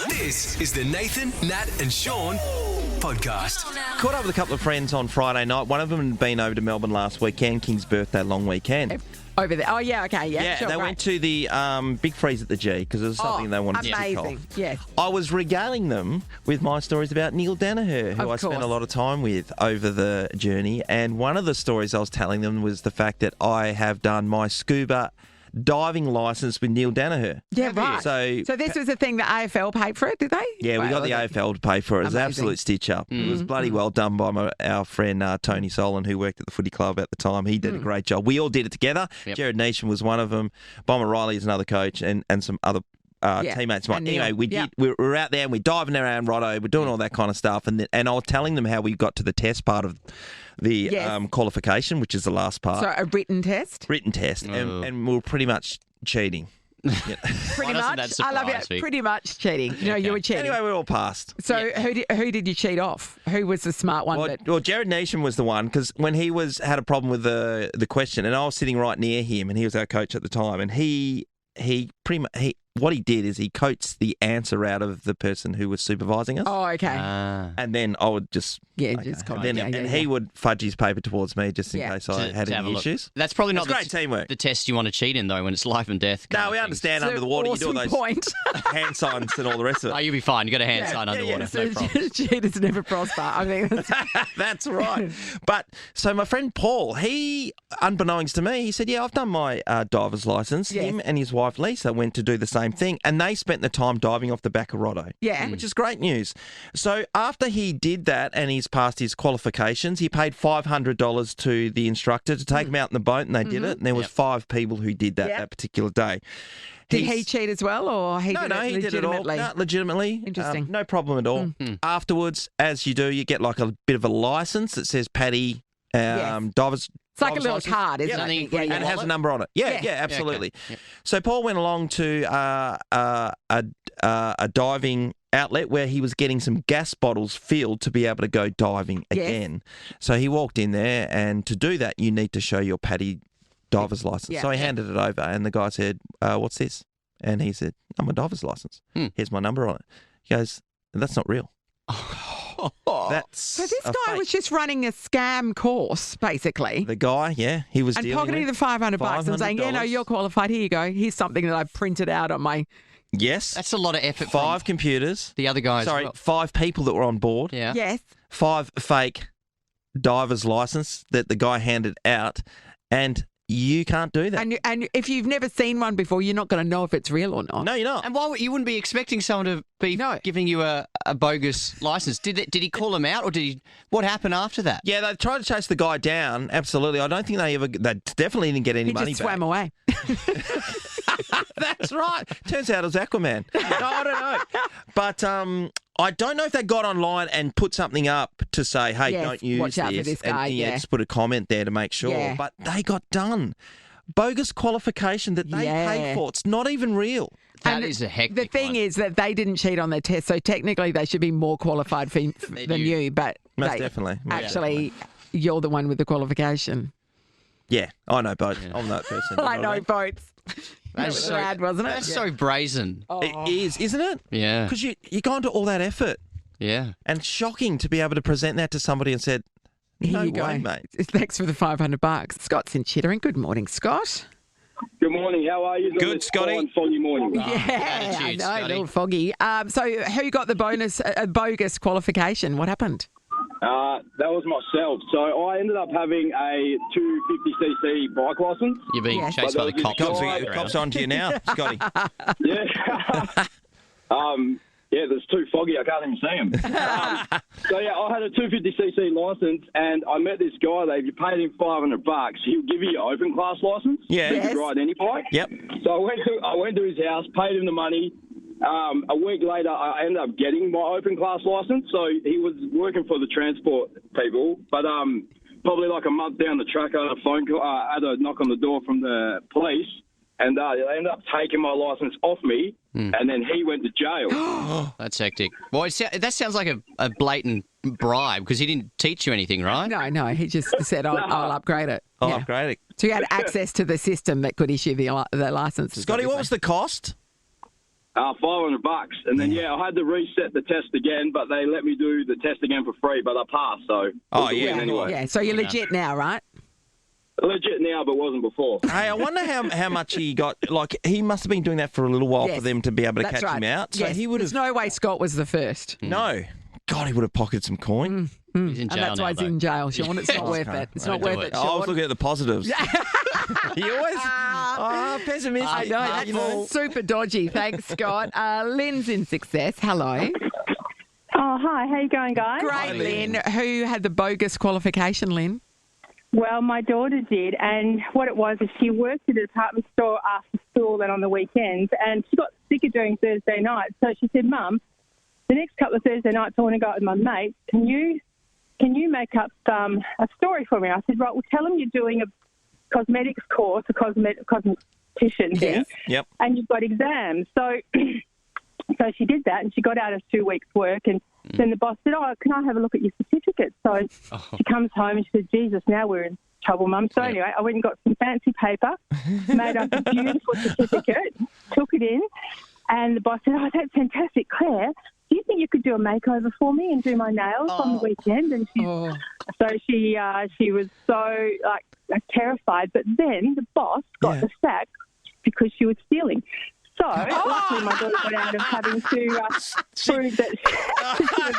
This is the Nathan, Nat and Sean podcast. Caught up with a couple of friends on Friday night. One of them had been over to Melbourne last weekend, King's birthday long weekend. Over there. Oh, yeah, okay, yeah. Yeah, sure, they great. went to the Big Freeze at the G because it was something they wanted to kick off. Amazing, yes. I was regaling them with my stories about Neil Danaher, who Of I spent course. a lot of time with over the journey. And one of the stories I was telling them was the fact that I have done my scuba diving licence with Neil Danaher. Yeah, right. So this was a thing that AFL paid for it, did they? yeah, we got the AFL to pay for it. It was an Amazing. absolute stitch up. It was bloody well done by our friend Tony Solon, who worked at the footy club at the time. He did a great job. We all did it together. Yep. Jared Neesham was one of them. Bomber Riley is another coach, and some other teammates. And Neil. Anyway, Yep. we were out there and we're diving around Rotto. We're doing all that kind of stuff. And I was telling them how we got to the test part of the Yes. qualification, which is the last part. So a written test? Written test. And we were pretty much cheating. Pretty Why doesn't much. that I love surprise it. me? Pretty much cheating. No, you were cheating. Anyway, we all passed. So who did you cheat off? Who was the smart one? Well, Jared Neesham was the one because when he had a problem with the question, and I was sitting right near him, and he was our coach at the time, and he what he did is he coached the answer out of the person who was supervising us, Oh, okay. and then I would just just copy. and then he would fudge his paper towards me just in case I had To have any a look. issues. That's probably not It's great teamwork. the test you want to cheat in, though, when it's life and death. No, kind we of understand It's under the an water you do all awesome those point. hand signs and all the rest of things. Oh, it. you'll be fine. You got a hand sign underwater. No So problem. cheaters never prosper. I think that's That's right. But so my friend Paul, he, unbeknownst to me, he said, "Yeah, I've done my diver's license." Yes. Him and his wife Lisa went to do the same thing, and they spent the time diving off the back of Rotto. Yeah. which is great news. So after he did that and he's passed his qualifications, he paid $500 to the instructor to take him out in the boat, and they did it. And there was 5 people who did that Yep. that particular day. Did He's- he cheat as well, or he no, did no, it he did it all. legitimately? No, legitimately. Interesting. No problem at all. Afterwards, as you do, you get like a bit of a license that says Paddy Divers. It's like a driver's little license. card, isn't Yeah. it? Something you Yeah, put in yeah. And it has a wallet? number on it. Yeah, Yeah. absolutely. Yeah, okay. So Paul went along to a diving outlet where he was getting some gas bottles filled to be able to go diving Yes. again. So he walked in there, and to do that, you need to show your Paddy diver's license. Yeah. So he handed it over, and the guy said, "What's this?" And he said, "I'm a diver's license. Here's my number on it." He goes, "That's not real." That's So this a guy fake. was just running a scam course, basically. The guy, yeah, he was And dealing pocketing with the $500 and saying, "Yeah, no, $500. you're qualified. Here you go. Here's something that I printed out on my." Yes, That's a lot of effort. 5 from computers. the other guys. Sorry, as well. 5 people that were on board. Yeah. Yes. 5 fake diver's license that the guy handed out, and you can't do that. And if you've never seen one before, you're not going to know if it's real or not. No, you're not. And why you wouldn't be expecting someone to be No. giving you a bogus license? Did he call him out, or what happened after that? Yeah, they tried to chase the guy down. Absolutely, I don't think they definitely didn't get any He money just back. swam away. That's right. Turns out it was Aquaman. No, I don't know. But I don't know if they got online and put something up to say, hey, Yes, don't use watch out for this guy, And, yeah. just put a comment there to make sure. Yeah. But they got done. Bogus qualification that they Yeah. paid for. It's not even real. That And is a hectic The thing one. is that they didn't cheat on their test, so technically they should be more qualified than you. But Most definitely. Most actually, you're the one with the qualification. Yeah, I know both. I'm that person. I You know what boats. That That's was so- rad, wasn't it? That's so brazen. It is, isn't it? Yeah. Because you go into all that effort, Yeah. and shocking to be able to present that to somebody and said, Here no you way, go. mate. Thanks for the $500. Scott's in Chittering. Good morning, Scott. Good morning. How are you? Good, On this Scotty. fine Foggy morning. Yeah, I attitude, know, a Scotty. little foggy. So who got the bogus qualification? What happened? That was myself. So I ended up having a 250cc bike license. You're being Yes. chased by the But cops. there was in the a Cops background. on to you now, Scotty. Yeah. Yeah, there's too foggy. I can't even see them. So yeah, I had a 250cc license, and I met this guy. That if you paid him $500, he'll give you your open class license. Yeah. So you Yes. could ride any bike. Yep. So I went to his house, paid him the money. A week later, I ended up getting my open class license. So he was working for the transport people, but probably like a month down the track, I had a phone call. I had a knock on the door from the police, and they ended up taking my license off me, and then he went to jail. That's hectic. Well, that sounds like a blatant bribe because he didn't teach you anything, right? No, he just said, I'll upgrade it. Oh, Yeah. great. So you had access to the system that could issue the license. Scotty, what was the cost? $500. And then, I had to reset the test again, but they let me do the test again for free, but I passed, so it was a win anyway. Yeah, so you're legit now, right? Legit now, but wasn't before. Hey, I wonder how much he got. Like, he must have been doing that for a little while for them to be able to catch him out. So he would have. There's no way Scott was the first. No. God, he would have pocketed some coin. He's in jail And that's why he's in jail, Sean. It's not worth it. It's not worth it, Sean. I was looking at the positives. He always pessimistic. I know, that's super dodgy. Thanks, Scott. Lynn's in Success. Hello. Oh, hi. How you going, guys? Great, Lynn. Who had the bogus qualification, Lynn? Well, my daughter did, and what it was is she worked at a department store after school and on the weekends, and she got sick of doing Thursday nights. So she said, Mum, the next couple of Thursday nights I want to go out with my mates. Can you make up a story for me? I said, right, well, tell them you're doing a cosmetics course, a cosmetician thing, and you've got exams. So so she did that, and she got out of 2 weeks' work, and then the boss said, oh, can I have a look at your certificate? So she comes home and she said, Jesus, now we're in trouble, Mum. So anyway, I went and got some fancy paper, made up a beautiful certificate, took it in, and the boss said, oh, that's fantastic, Claire. Do you think you could do a makeover for me and do my nails on the weekend? And so she was so terrified. But then the boss got the sack because she was stealing. So luckily my daughter got out of having to prove that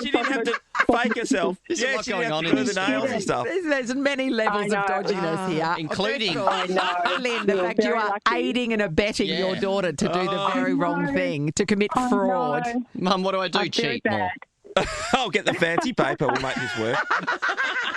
she didn't have to fake herself. There's a lot she going didn't on have to in do the this nails story. and stuff. There's many levels of dodginess here. Including Lynn, the fact you are aiding and abetting your daughter to do the very wrong thing, to commit fraud. No. Mum, what do I do? Cheat more. I'll get the fancy paper. We'll make this work.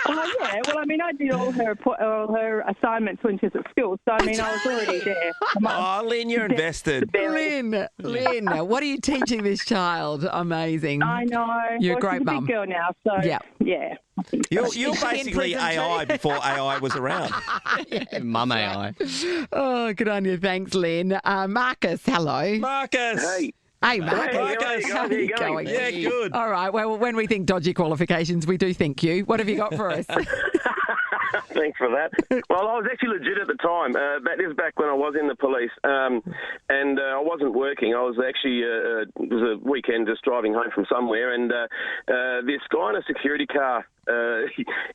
Oh, yeah. Well, I mean, I did all her assignments when she was at school, so I mean, I was already there. Oh, Lynn, you're invested. Lynn, what are you teaching this child? Amazing. I know. You're a great she's mum. a big girl now, so yeah. I think so. You're basically AI before AI was around. Mum AI. Oh, good on you. Thanks, Lynn. Marcus, hello. Marcus. Hey, Marcus. Marcus. How are you going? Yeah, good. All right. Well, when we think dodgy qualifications, we do think you. What have you got for us? Thanks for that. Well, I was actually legit at the time. This is back when I was in the police, and I wasn't working. I was actually it was a weekend just driving home from somewhere, and this guy in a security car.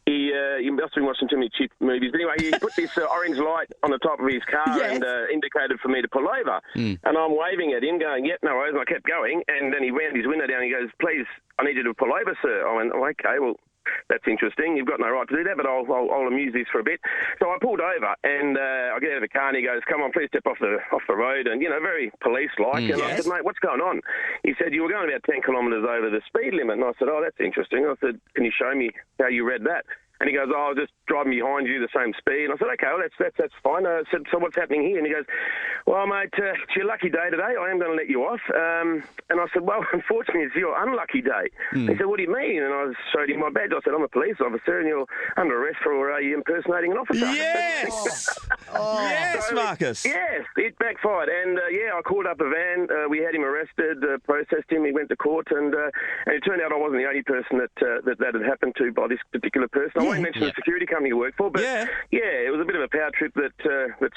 He must have been watching too many cheap movies. But anyway, he put this orange light on the top of his car and indicated for me to pull over. And I'm waving at him, going, "Yep, no worries." And I kept going, and then he wound his window down. And he goes, "Please, I need you to pull over, sir." I went, "Oh, okay, well." That's interesting. You've got no right to do that, but I'll amuse this for a bit. So I pulled over, and I get out of the car, and he goes, "Come on, please step off the road," and very police-like. And I said, "Mate, what's going on?" He said, "You were going about 10 kilometres over the speed limit." And I said, "Oh, that's interesting." I said, "Can you show me how you read that?" And he goes, "Oh, I was just driving behind you the same speed." And I said, "Okay, well, that's fine." I said, "So what's happening here?" And he goes, "Well, mate, it's your lucky day today. I am going to let you off." And I said, "Well, unfortunately, it's your unlucky day." He said, "What do you mean?" And I showed him my badge. I said, "I'm a police officer, and you're under arrest for impersonating an officer." Yes! Yes, Marcus. Yes, it backfired. And, I called up a van. We had him arrested, processed him. He went to court, and it turned out I wasn't the only person that had happened to by this particular person. I won't mention the security company he worked for, but it was a bit of a power trip that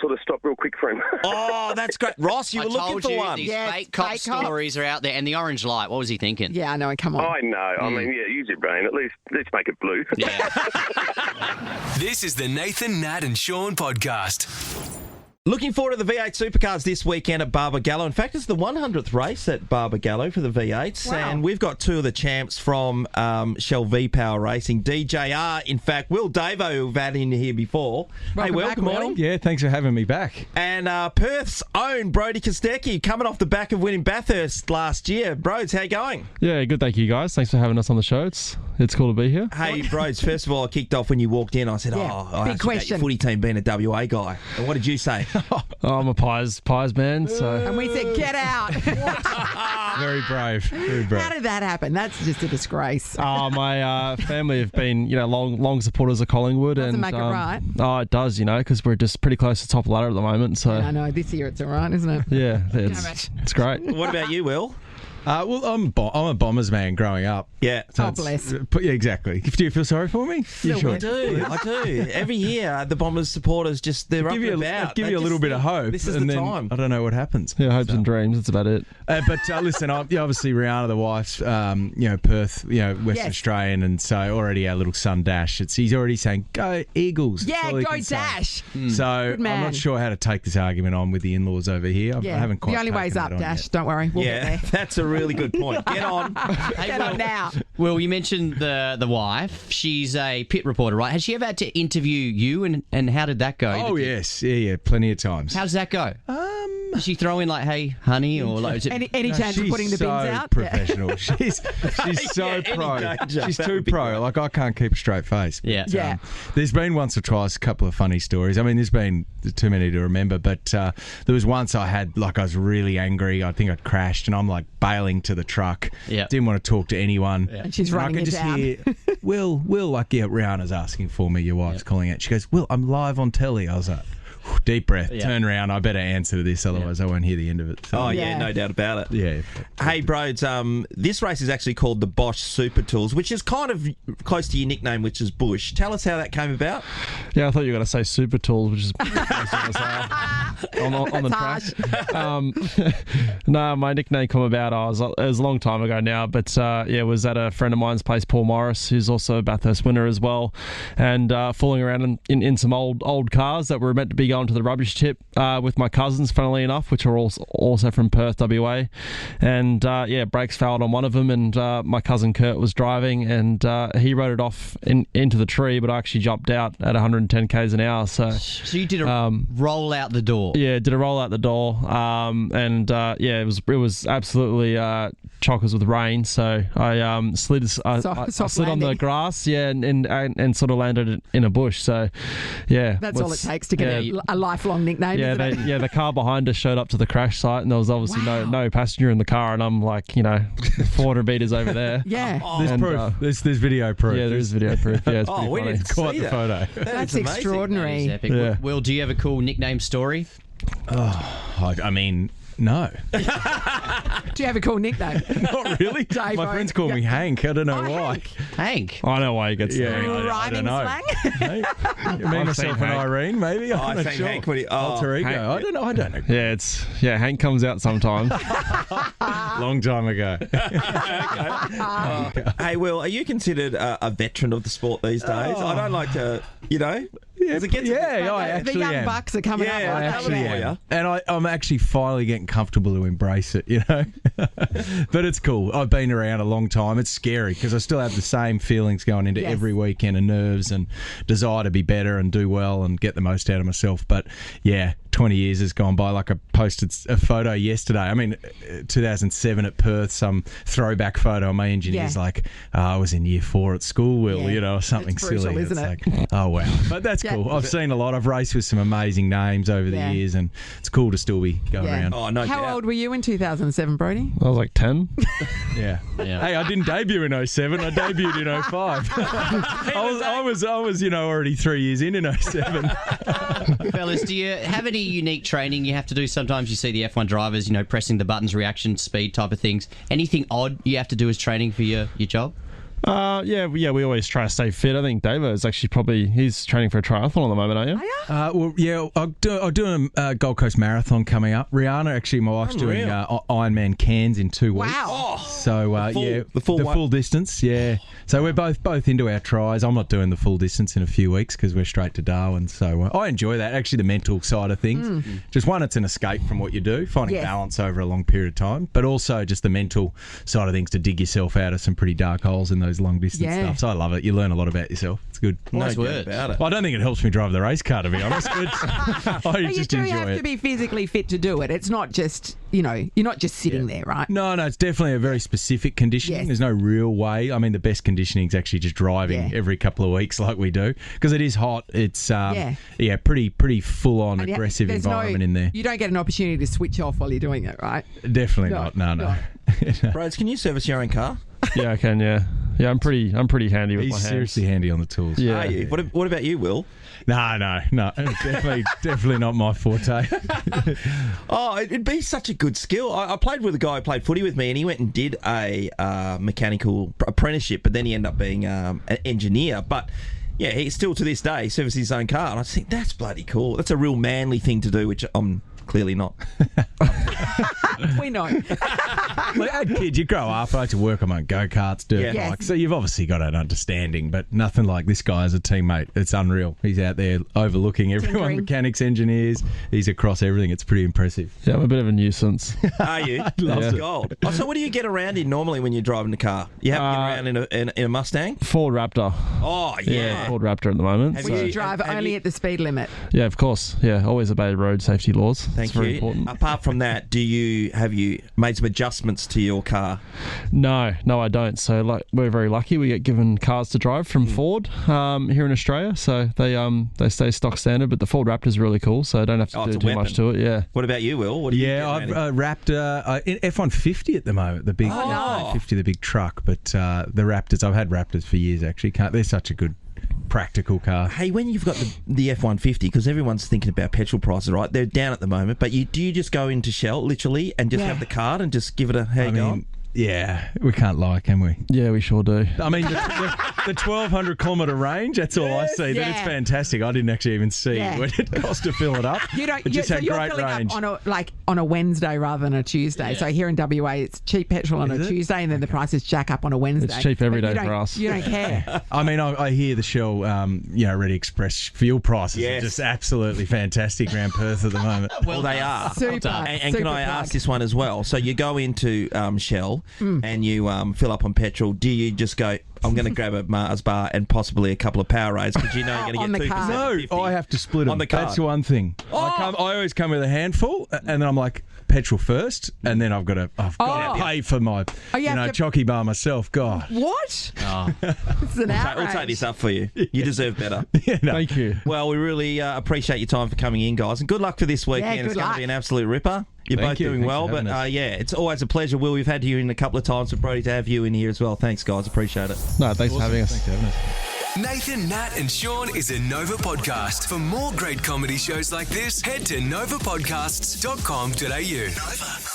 sort of stopped real quick for him. Oh, that's great. Ross, you were looking for one. These fake cop stories are out there. And the orange light, what was he thinking? Yeah, I know. Come on. I know. I mean, use your brain. At least let's make it blue. Yeah. This is the Nathan, Nat and Sean podcast. Looking forward to the V8 Supercars this weekend at Barbagallo. In fact, it's the 100th race at Barbagallo for the V8s. Wow. And we've got two of the champs from Shell V-Power Racing. DJR, in fact, Will Davo, who've had in here before. Welcome Will, back, good morning. Will. Yeah, thanks for having me back. And Perth's own Brodie Kostecki, coming off the back of winning Bathurst last year. Brods, how you going? Yeah, good, thank you guys. Thanks for having us on the show. It's cool to be here. Hey, Brods, first of all, I kicked off when you walked in. I said, I Big asked you about question. your footy team being a WA guy. And what did you say? I'm a Pies man, so And we said, get out. very brave, very brave. How did that happen? That's just a disgrace. My family have been, long supporters of Collingwood. Doesn't and make it right. Oh, it does, because we're just pretty close to the top of the ladder at the moment. So I know. This year it's all right, isn't it? yeah, it's great. What about you, Will? Well, I'm a Bombers man growing up. Yeah. So Oh, bless. Yeah, exactly. Do you feel sorry for me? You should. I do. Every year, the Bombers supporters they're up and about. Give you a little bit of hope. This is and the then time. I don't know what happens. Yeah, hopes and dreams. That's about it. But listen, obviously Rihanna, the wife's, Perth, Western Australian, and so already our little son Dash. He's already saying, "Go Eagles." Yeah, That's all he go can say. Dash. So I'm man. not sure how to take this argument on with the in-laws over here. I haven't quite. The only way's taken up, that on Dash. yet. Don't worry. We'll get there. That's a really good point. Get on. Get on now. Well, you mentioned the wife. She's a pit reporter, right? Has she ever had to interview you, and how did that go? Oh yes, yeah, plenty of times. How does that go? Does she throw in like, "Hey, honey," or like? Is it, Any chance of She's putting the so bins out? professional. She's so pro. danger. She's That too would be pro. great. Like I can't keep a straight face. Yeah. Yeah. There's been once or twice a couple of funny stories. I mean, there's been too many to remember, but there was once I was really angry. I think I'd crashed, and I'm like bailing to the truck. Yeah. Didn't want to talk to anyone. Yeah. And she's And running I you could just down. hear, Will, Rihanna's asking for me. Your wife's calling out. She goes, Will, I'm live on telly. I was like, deep breath, turn around. I better answer to this, otherwise I won't hear the end of it. So, Oh, yeah, Yeah. no doubt about it. yeah. Hey, Broads, this race is actually called the Bosch Super Tools, which is kind of close to your nickname, which is Bush. Tell us how that came about. Yeah, I thought you were going to say super tools, which is on the track. No, my nickname come about. It was a long time ago now, but it was at a friend of mine's place, Paul Morris, who's also a Bathurst winner as well, and fooling around in some old cars that were meant to be going to the rubbish tip with my cousins, funnily enough, which are also from Perth, WA, and brakes failed on one of them, and my cousin Kurt was driving, and he rode it off into the tree, but I actually jumped out at 110 k's an hour. So you did a roll out the door. Yeah, did a roll out the door, it was absolutely chockers with rain. So I slid. I slid on the grass, and sort of landed in a bush. So That's all it takes to get a lifelong nickname. Yeah, isn't it? the car behind us showed up to the crash site, and there was obviously no passenger in the car, and I'm like 400 meters over there. Yeah. There's proof. There's video proof. Yeah, there is video proof. Yeah, it's pretty we funny. didn't Quite see the that. photo. That's amazing. extraordinary. That is epic. Yeah. Will, do you have a cool nickname story? I mean, no. Do you have a cool nickname? Not really. Dave, My friends call me Hank. I don't know why. Hank. I know why he gets Yeah, there. I don't Rhyming know. slang? Me, myself, and Hank. Irene, maybe. I I'm not think sure. Hank would he- Alter ego. Hank. I don't know. Yeah, Hank comes out sometimes. Long time ago. Hey, Will, are you considered a veteran of the sport these days? I don't like to, Does it get to I The actually young am. bucks are coming Yeah, up. I like actually that. am. And I'm actually finally getting comfortable to embrace it, But it's cool. I've been around a long time. It's scary because I still have the same feelings going into Yes. every weekend of nerves and desire to be better and do well and get the most out of myself. But 20 years has gone by. Like I posted a photo yesterday. I mean, 2007 at Perth, some throwback photo. My engineer's like, I was in year 4 at school, Will, Yeah. or something It's brutal, silly. isn't It's it? like, oh, wow. But that's Yeah. cool. I've seen a lot. I've raced with some amazing names over the Yeah. years, and it's cool to still be going Yeah. around. Oh, no How doubt. old were you in 2007, Brody? I was like 10. Yeah. Yeah. Hey, I didn't debut in 07. I debuted in 05. I was already 3 years in 07. Fellas, do you have any unique training you have to do? Sometimes you see the F1 drivers, pressing the buttons, reaction, speed type of things. Anything odd you have to do as training for your job? We always try to stay fit. I think Davo is actually he's training for a triathlon at the moment, aren't you? I'm doing a Gold Coast Marathon coming up. Rihanna, actually, my wife's doing Ironman Cairns in 2 weeks. Wow. So the full distance. Yeah. So we're both into our tries. I'm not doing the full distance in a few weeks because we're straight to Darwin. So I enjoy that. Actually, the mental side of things. Just one, it's an escape from what you do, finding Yes. balance over a long period of time, but also just the mental side of things to dig yourself out of some pretty dark holes in those long distance stuff. So I love it. You learn a lot about yourself. It's good. Nice doubt words. about it. Well, I don't think it helps me drive the race car, to be honest. But I But you just do enjoy have it. to be physically fit to do it. It's not just, you're not just sitting there, right? No, it's definitely a very specific conditioning. Yes. There's no real way. I mean, the best conditioning is actually just driving every couple of weeks like we do because it is hot. It's pretty full on And aggressive there's environment in there. You don't get an opportunity to switch off while you're doing it, right? Definitely No, not. No. Bros, can you service your own car? Yeah, I can. Yeah. Yeah, I'm pretty handy with He's my hands. seriously handy on the tools. Yeah. Are you? What about you, Will? No. Definitely not my forte. Oh, it'd be such a good skill. I played with a guy who played footy with me, and he went and did a mechanical apprenticeship, but then he ended up being an engineer. But yeah, he still to this day services his own car, and I just think that's bloody cool. That's a real manly thing to do, which I'm clearly not. We know. Well, as kids, you grow up, I like to work on my go-karts, dirt Yeah. bikes. So you've obviously got an understanding, but nothing like this guy as a teammate. It's unreal. He's out there overlooking everyone, Tinkering. mechanics, engineers. He's across everything. It's pretty impressive. Yeah, I'm a bit of a nuisance. Are you? Loves gold. Oh, so what do you get around in normally when you're driving the car? You have to get around in a Mustang? Ford Raptor. Oh, yeah. Ford Raptor at the moment. Have so- Would you drive only at the speed limit? Yeah, of course. Yeah, always obey road safety laws. Thank it's very you. important. Apart from that, have you made some adjustments to your car? No, I don't. So we're very lucky. We get given cars to drive from Ford here in Australia. So they stay stock standard, but the Ford Raptor's really cool, so I don't have to it's do a too weapon. much to it. Yeah. What about you, Will? What do you get I've around in? Raptor in F-150 at the moment, the big nice. 50, the big truck. But the Raptors, I've had Raptors for years actually. They're such a good practical car. Hey, when you've got the F-150, because everyone's thinking about petrol prices, right? They're down at the moment, but do you just go into Shell, literally, and just have the card and just give it a how you going? Yeah, we can't lie, can we? Yeah, we sure do. I mean, the 1,200 kilometre range, that's all I see. That it's fantastic. I didn't actually even see what it cost to fill it up. You don't. It just So had you're great filling range. up on a Wednesday rather than a Tuesday. So here in WA, it's cheap petrol on a Tuesday, and then the prices jack up on a Wednesday. It's cheap every But day you for don't- us. You don't care. I mean, I hear the Shell, Ready Express fuel prices are just absolutely fantastic around Perth at the moment. Well, they are. Super. And can super I plug. ask this one as well? So you go into Shell and you fill up on petrol. Do you just go, I'm going to grab a Mars bar and possibly a couple of Powerades because you know you're On going the to get 2%? card. No, 50 I have to split them. on the card. That's the one thing. I always come with a handful, and then I'm like, petrol first, and then I've got to pay for my chocky bar myself. God, What? Oh. It's an outrage. We'll take this up for you. You deserve better. Thank you. Well, we really appreciate your time for coming in, guys, and good luck for this weekend. good It's going to luck. be an absolute ripper. You're Thank both you. doing Thanks well, for but having us. it's always a pleasure. Will, we've had you in a couple of times, but Brody, to have you in here as well. Thanks, guys. Appreciate it. No, thanks for having us. Thanks for having us. Nathan, Nat, and Sean is a Nova podcast. For more great comedy shows like this, head to novapodcasts.com.au. Nova.